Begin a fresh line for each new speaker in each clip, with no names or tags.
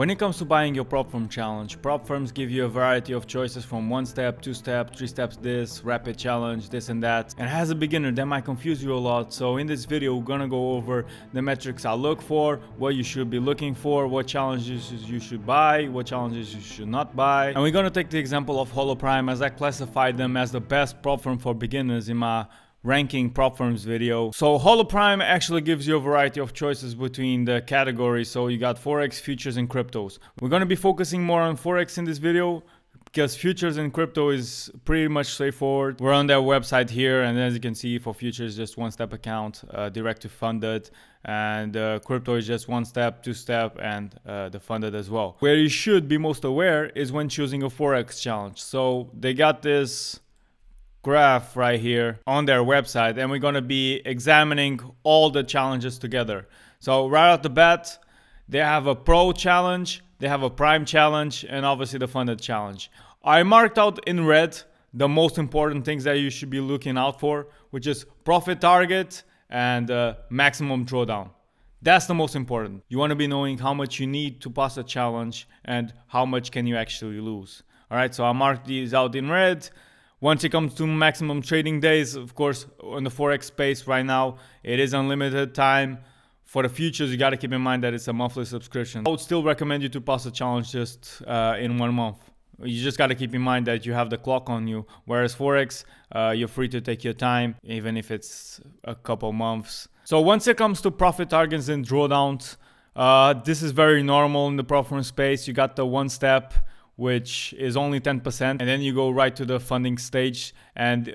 When it comes to buying your prop firm challenge, prop firms give you a variety of choices from 1 step, 2 step, 3 steps this, rapid challenge, this and that. And as a beginner, that might confuse you a lot. So in this video, we're gonna go over the metrics I look for, what you should be looking for, what challenges you should buy, what challenges you should not buy. And we're gonna take the example of Hola Prime, as I classified them as the best prop firm for beginners in my ranking prop firms video. So Hola Prime actually gives you a variety of choices between the categories. So you got Forex, futures, and cryptos. We're going to be focusing more on Forex in this video because futures and crypto is pretty much straightforward. We're on their website here, and as you can see, for futures, just 1-step account, direct to funded, and crypto is just 1 step, 2 step, and the funded as well. Where you should be most aware is when choosing a Forex challenge. So they got this graph right here on their website, and we're going to be examining all the challenges together. So right off the bat, they have a pro challenge, they have a prime challenge, and obviously the funded challenge. I marked out in red the most important things that you should be looking out for, which is profit target and maximum drawdown. That's the most important. You want to be knowing how much you need to pass a challenge and how much can you actually lose. All right, so I marked these out in red. Once it comes to maximum trading days, of course, on the Forex space right now, it is unlimited time. For the futures, you got to keep in mind that it's a monthly subscription. I would still recommend you to pass a challenge just in 1 month. You just got to keep in mind that you have the clock on you. Whereas Forex, you're free to take your time, even if it's a couple months. So once it comes to profit targets and drawdowns, this is very normal in the prop firm space. You got the 1 step, which is only 10%, and then you go right to the funding stage, and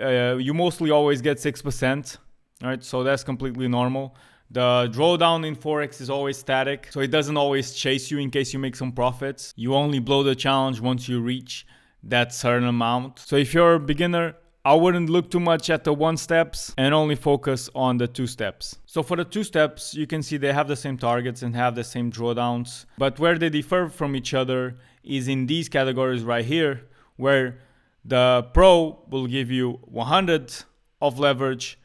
you mostly always get 6%. All right, so that's completely normal. The drawdown in Forex is always static, so it doesn't always chase you in case you make some profits. You only blow the challenge once you reach that certain amount. So if you're a beginner, I wouldn't look too much at the 1 steps and only focus on the 2 steps. So for the 2 steps, you can see they have the same targets and have the same drawdowns. But where they differ from each other is in these categories right here, where the pro will give you 100 of leverage,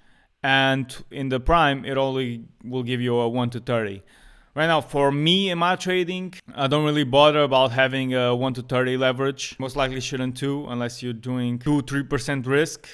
and in the prime, it only will give you a 1 to 30. Right now, for me in my trading, I don't really bother about having a 1 to 30 leverage. Most likely shouldn't too, unless you're doing 2-3% risk.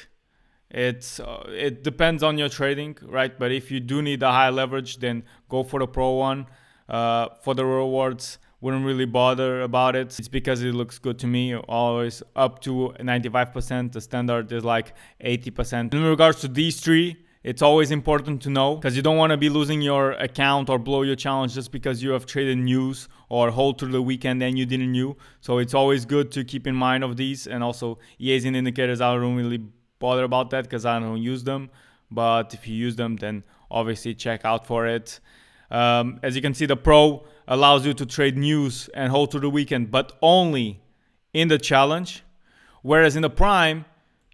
It depends on your trading, right? But if you do need a high leverage, then go for the pro one. For the rewards, wouldn't really bother about it. It's because it looks good to me. Always up to 95%. The standard is like 80%. In regards to these three, it's always important to know, because you don't want to be losing your account or blow your challenge just because you have traded news or hold through the weekend and you didn't know. So it's always good to keep in mind of these. And also EAs and indicators, I don't really bother about that because I don't use them. But if you use them, then obviously check out for it. As you can see, the pro allows you to trade news and hold through the weekend, but only in the challenge. Whereas in the prime,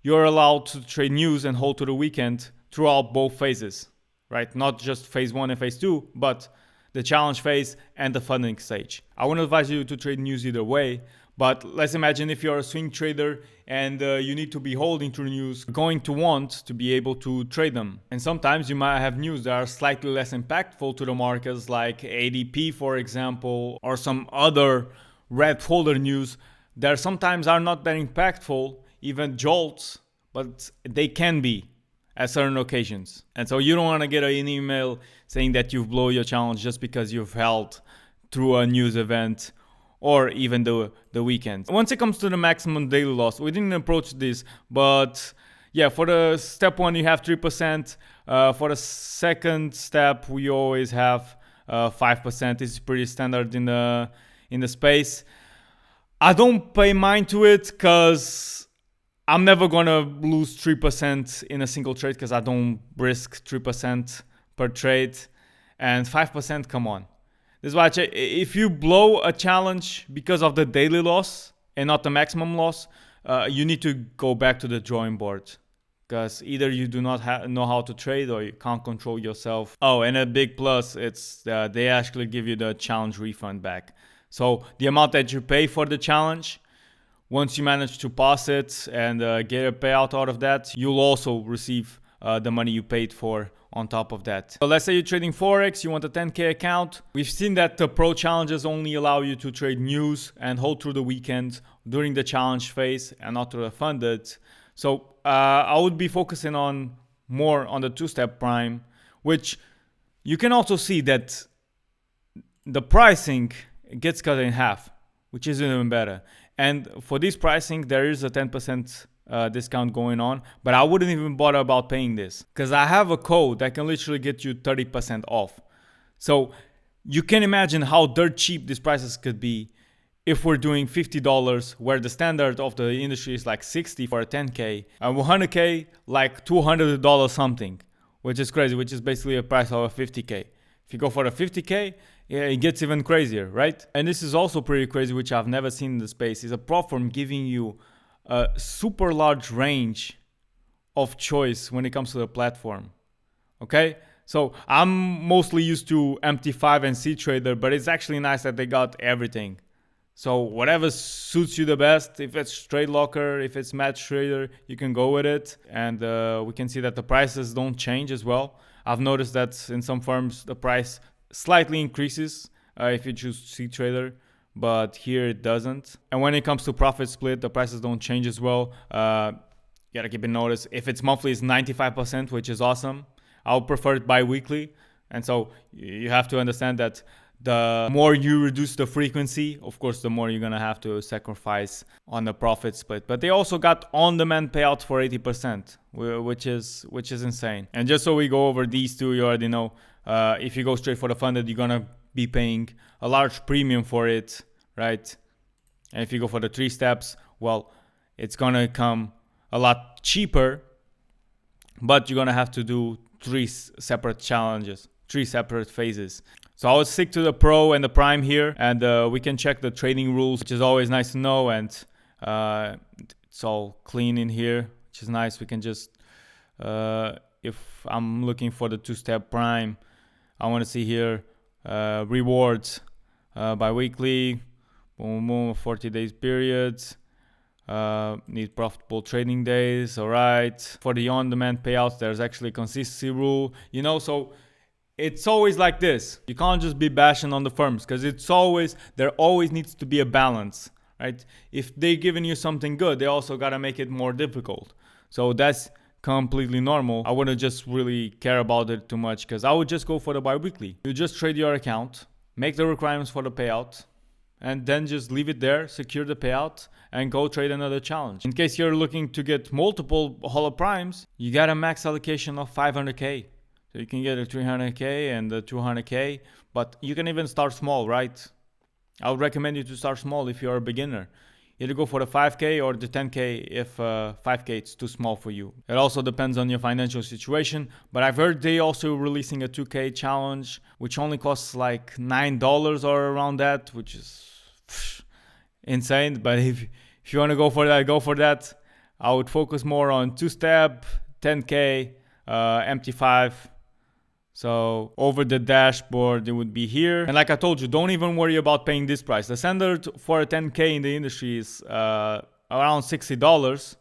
you're allowed to trade news and hold through the weekend throughout both phases, right? Not just phase 1 and phase 2, but the challenge phase and the funding stage. I wouldn't advise you to trade news either way, but let's imagine if you're a swing trader and you need to be holding through news, you're going to want to be able to trade them. And sometimes you might have news that are slightly less impactful to the markets, like ADP, for example, or some other red folder news that sometimes are not that impactful, even jolts, but they can be at certain occasions. And so you don't want to get an email saying that you've blown your challenge just because you've held through a news event or even the weekend. Once it comes to the maximum daily loss, we didn't approach this, but yeah, for the step 1 you have 3%. For the second step we always have 5%. This is pretty standard in the space. I don't pay mind to it because I'm never gonna lose 3% in a single trade because I don't risk 3% per trade. And 5%, come on. This is why if you blow a challenge because of the daily loss and not the maximum loss, you need to go back to the drawing board. Because either you do not know how to trade or you can't control yourself. Oh, and a big plus, it's they actually give you the challenge refund back. So the amount that you pay for the challenge, once you manage to pass it and get a payout out of that, you'll also receive the money you paid for on top of that. So let's say you're trading Forex, you want a 10K account. We've seen that the pro challenges only allow you to trade news and hold through the weekend during the challenge phase and not through the funded. So I would be focusing on more on the two-step prime, which you can also see that the pricing gets cut in half, which is even better. And for this pricing, there is a 10% discount going on, but I wouldn't even bother about paying this because I have a code that can literally get you 30% off. So you can imagine how dirt cheap these prices could be if we're doing $50, where the standard of the industry is like 60 for a 10K, and 100K like $200 something, which is crazy, which is basically a price of a 50K. If you go for a 50K, yeah, it gets even crazier, right? And this is also pretty crazy, which I've never seen in the space, is a platform giving you a super large range of choice when it comes to the platform. Okay, so I'm mostly used to MT5 and C-Trader, but it's actually nice that they got everything. So whatever suits you the best, if it's Trade Locker, if it's Match Trader, you can go with it. And we can see that the prices don't change as well. I've noticed that in some firms the price slightly increases if you choose C-Trader, but here it doesn't. And when it comes to profit split, the prices don't change as well. You gotta keep in notice, if it's monthly, it's 95%, which is awesome. I'll prefer it bi-weekly. And so you have to understand that the more you reduce the frequency, of course, the more you're gonna have to sacrifice on the profit split. But they also got on-demand payouts for 80%, which is insane. And just so we go over these two, you already know, if you go straight for the funded, you're gonna be paying a large premium for it, right? And if you go for the 3 steps, well, it's gonna come a lot cheaper, but you're gonna have to do 3 separate challenges, 3 separate phases. So I would stick to the pro and the prime here, and we can check the trading rules, which is always nice to know. And it's all clean in here, which is nice. We can just, if I'm looking for the 2-step prime, I want to see here rewards bi-weekly, boom, boom, 40 days periods. Need profitable trading days. All right. For the on-demand payouts, there's actually a consistency rule, you know, so it's always like this. You can't just be bashing on the firms because there always needs to be a balance, right? If they're giving you something good, they also got to make it more difficult. So that's completely normal. I wouldn't just really care about it too much because I would just go for the bi-weekly. You just trade your account, make the requirements for the payout, and then just leave it there, secure the payout, and go trade another challenge. In case you're looking to get multiple Hola Primes, you got a max allocation of 500K. So you can get a 300K and a 200K, but you can even start small, right? I would recommend you to start small if you're a beginner. Either go for the 5K or the 10K if 5K is too small for you. It also depends on your financial situation, but I've heard they also releasing a 2K challenge, which only costs like $9 or around that, which is insane. But if you want to go for that, go for that. I would focus more on 2-step, 10K, MT5. So over the dashboard, it would be here. And like I told you, don't even worry about paying this price. The standard for a 10K in the industry is around $60,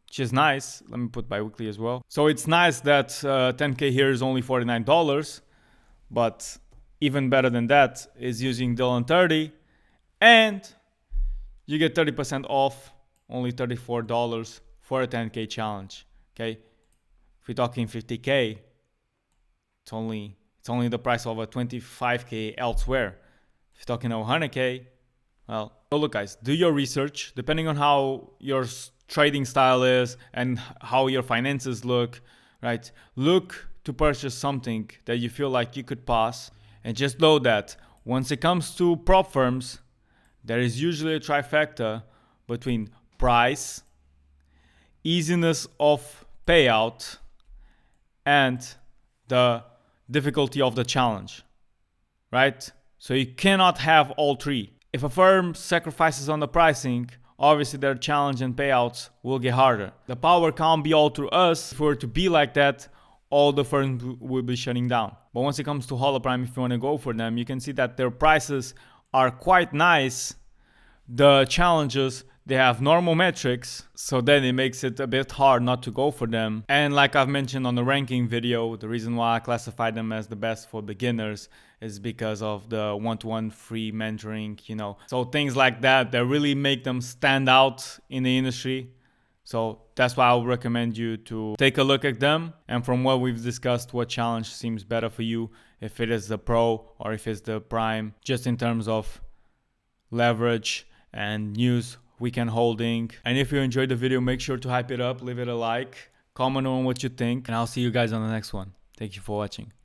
which is nice. Let me put bi-weekly as well. So it's nice that 10K here is only $49, but even better than that is using Dylan 30, and you get 30% off, only $34 for a 10K challenge. Okay, if we're talking 50K, it's only the price of a 25K elsewhere. If you're talking 100K, well, so look guys, do your research. Depending on how your trading style is and how your finances look, right? Look to purchase something that you feel like you could pass. And just know that once it comes to prop firms, there is usually a trifecta between price, easiness of payout, and the difficulty of the challenge, right? So you cannot have all 3. If a firm sacrifices on the pricing, obviously their challenge and payouts will get harder. The power can't be all through us. If we were to be like that, all the firms will be shutting down. But once it comes to Hola Prime, if you want to go for them, you can see that their prices are quite nice. The challenges, they have normal metrics, so then it makes it a bit hard not to go for them. And like I've mentioned on the ranking video, the reason why I classify them as the best for beginners is because of the one-to-one free mentoring, So things like that really make them stand out in the industry. So that's why I would recommend you to take a look at them. And from what we've discussed, what challenge seems better for you, if it is the Pro or if it's the Prime, just in terms of leverage and news weekend holding. And if you enjoyed the video, make sure to hype it up, leave it a like, comment on what you think, and I'll see you guys on the next one. Thank you for watching.